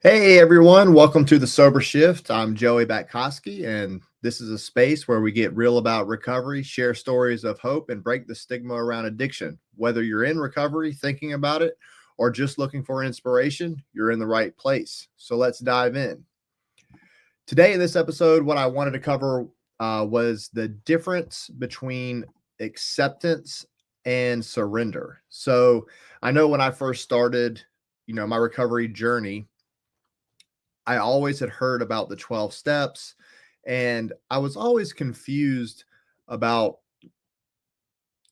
Hey everyone, welcome to the Sober Shift. I'm Joey Batkoski, and this is a space where we get real about recovery, share stories of hope, and break the stigma around addiction. Whether you're in recovery, thinking about it, or just looking for inspiration, you're in the right place. So let's dive in. Today, in this episode, what I wanted to cover was the difference between acceptance and surrender. So I know when I first started, my recovery journey, I always had heard about the 12 steps, and I was always confused about,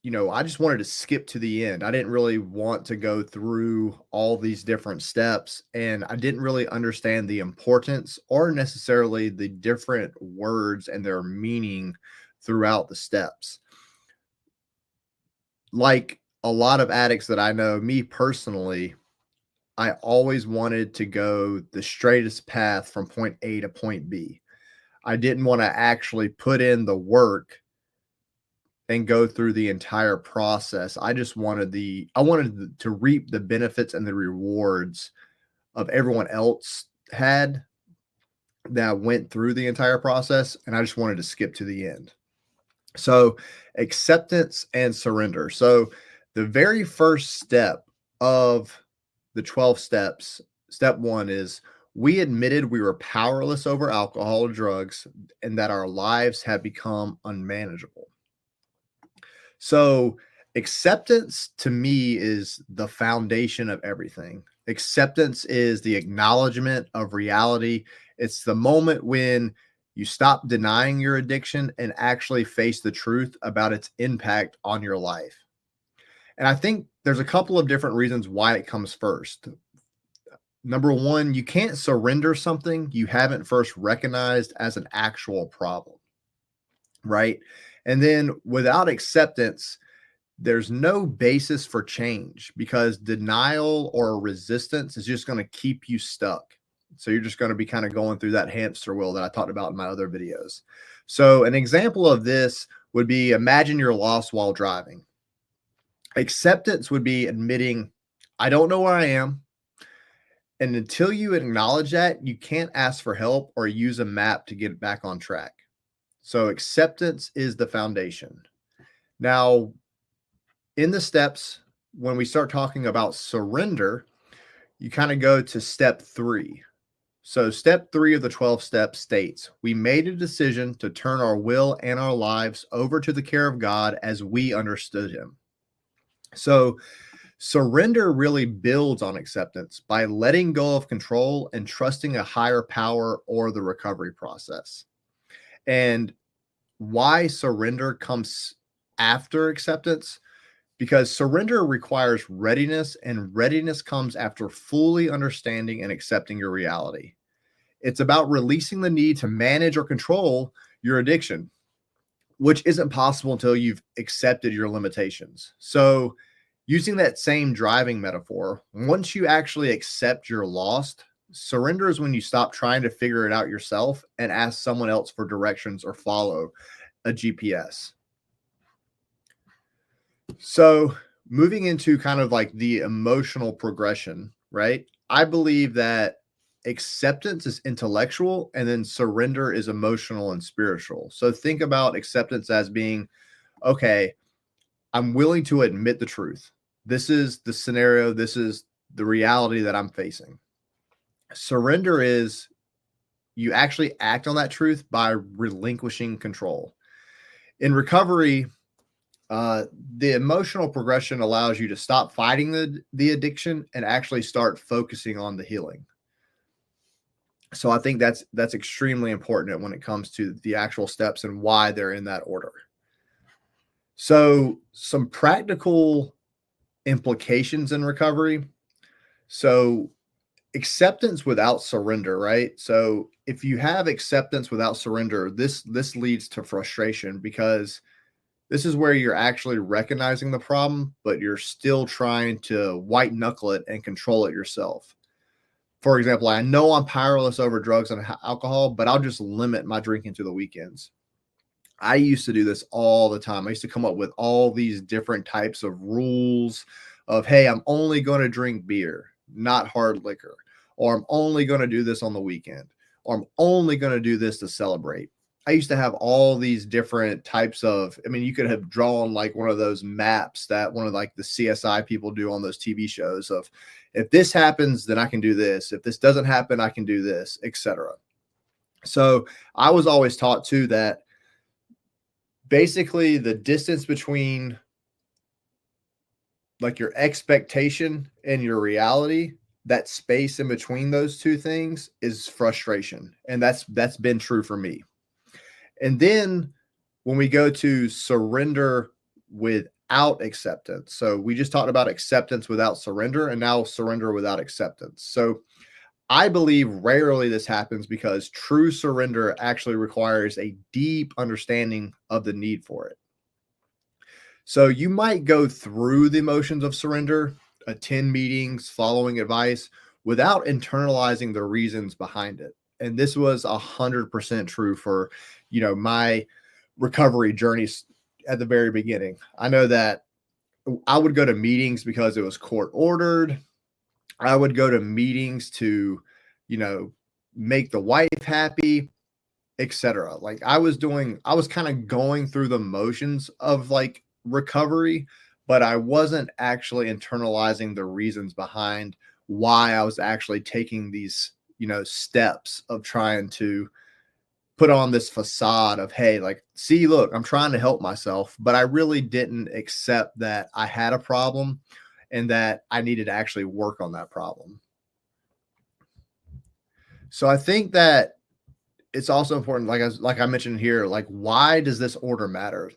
I just wanted to skip to the end. I didn't really want to go through all these different steps, and I didn't really understand the importance or necessarily the different words and their meaning throughout the steps. Like a lot of addicts that I know, me personally, I always wanted to go the straightest path from point A to point B. I didn't want to actually put in the work and go through the entire process. I wanted to reap the benefits and the rewards of everyone else had that went through the entire process, and I just wanted to skip to the end. So, acceptance and surrender. So, the very first step of the 12 steps, step 1 is we admitted we were powerless over alcohol or drugs and that our lives had become unmanageable. So, acceptance to me is the foundation of everything. Acceptance is the acknowledgement of reality. It's the moment when you stop denying your addiction and actually face the truth about its impact on your life. And I think there's a couple of different reasons why it comes first. Number one, you can't surrender something you haven't first recognized as an actual problem, right? And then without acceptance, there's no basis for change because denial or resistance is just going to keep you stuck. So you're just going to be kind of going through that hamster wheel that I talked about in my other videos. So an example of this would be imagine you're lost while driving. Acceptance would be admitting, I don't know where I am. And until you acknowledge that, you can't ask for help or use a map to get back on track. So acceptance is the foundation. Now, in the steps, when we start talking about surrender, you kind of go to step 3. So, step 3 of the 12 steps states, we made a decision to turn our will and our lives over to the care of God as we understood Him. So, surrender really builds on acceptance by letting go of control and trusting a higher power or the recovery process. And why surrender comes after acceptance? Because surrender requires readiness, and readiness comes after fully understanding and accepting your reality. It's about releasing the need to manage or control your addiction, which isn't possible until you've accepted your limitations. So, using that same driving metaphor, once you actually accept you're lost, surrender is when you stop trying to figure it out yourself and ask someone else for directions or follow a GPS. So, moving into kind of like the emotional progression, right? I believe that acceptance is intellectual and then surrender is emotional and spiritual. So, think about acceptance as being okay, I'm willing to admit the truth. This is the scenario, this is the reality that I'm facing. Surrender is you actually act on that truth by relinquishing control. In recovery, the emotional progression allows you to stop fighting the addiction and actually start focusing on the healing. So I think that's extremely important when it comes to the actual steps and why they're in that order. So some practical implications in recovery. So acceptance without surrender, right? So if you have acceptance without surrender, this leads to frustration because this is where you're actually recognizing the problem, but you're still trying to white knuckle it and control it yourself. For example, I know I'm powerless over drugs and alcohol, but I'll just limit my drinking to the weekends. I used to do this all the time. I used to come up with all these different types of rules of, hey, I'm only going to drink beer, not hard liquor. or I'm only going to do this on the weekend, or I'm only going to do this to celebrate. I used to have all these different types of, I mean, you could have drawn like one of those maps that one of like the CSI people do on those TV shows of, if this happens, then I can do this. If this doesn't happen, I can do this, etc. So I was always taught too that basically the distance between like your expectation and your reality, that space in between those two things is frustration. And that's been true for me. And then when we go to surrender without acceptance, so we just talked about acceptance without surrender, and now surrender without acceptance. So I believe rarely this happens because true surrender actually requires a deep understanding of the need for it. So you might go through the emotions of surrender, attend meetings, following advice without internalizing the reasons behind it. And this was 100% true for, my recovery journeys at the very beginning. I know that I would go to meetings because it was court ordered. I would go to meetings to, make the wife happy, etc. Like I was kind of going through the motions of like recovery, but I wasn't actually internalizing the reasons behind why I was actually taking these, steps of trying to put on this facade of, hey, like, see, look, I'm trying to help myself, but I really didn't accept that I had a problem and that I needed to actually work on that problem. So I think that it's also important, like I mentioned here, like, why does this order matter?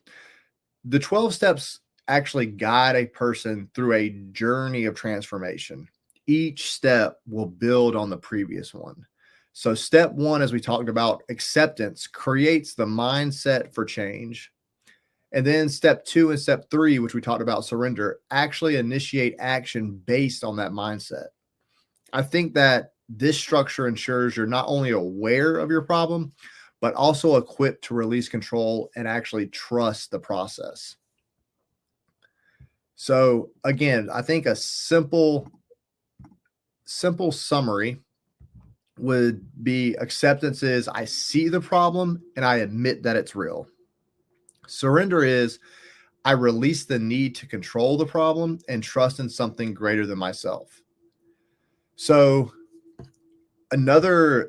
The 12 steps actually guide a person through a journey of transformation. Each step will build on the previous one. So step one, as we talked about, acceptance creates the mindset for change. And then step two and step three, which we talked about, surrender, actually initiate action based on that mindset. I think that this structure ensures you're not only aware of your problem, but also equipped to release control and actually trust the process. So again, I think a simple summary would be: acceptance is I see the problem and I admit that it's real. Surrender is I release the need to control the problem and trust in something greater than myself. So I know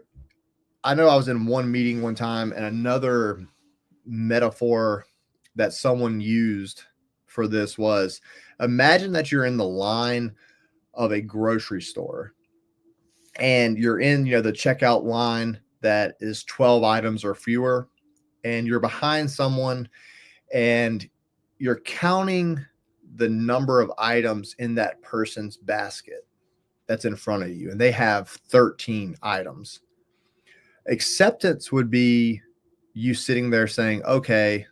I was in one meeting one time, and another metaphor that someone used for this was, imagine that you're in the line of a grocery store and you're in, the checkout line that is 12 items or fewer, and you're behind someone and you're counting the number of items in that person's basket that's in front of you, and they have 13 items. Acceptance would be you sitting there saying, okay,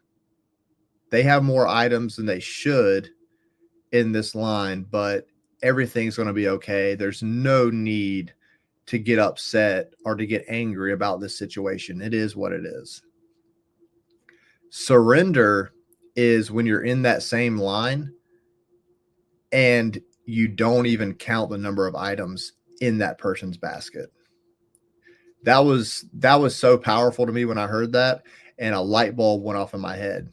they have more items than they should in this line, but everything's going to be okay. There's no need to get upset or to get angry about this situation. It is what it is. Surrender is when you're in that same line and you don't even count the number of items in that person's basket. That was so powerful to me when I heard that, and a light bulb went off in my head.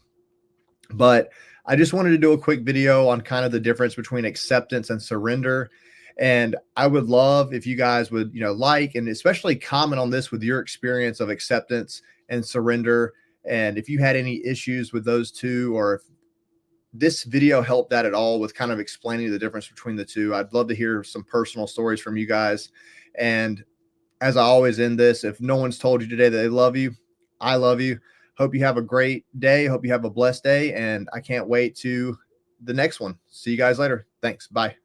But I just wanted to do a quick video on kind of the difference between acceptance and surrender. And I would love if you guys would, like, and especially comment on this with your experience of acceptance and surrender. And if you had any issues with those two, or if this video helped that at all with kind of explaining the difference between the two, I'd love to hear some personal stories from you guys. And as I always end this, if no one's told you today that they love you, I love you. Hope you have a great day. Hope you have a blessed day. And I can't wait to the next one. See you guys later. Thanks. Bye.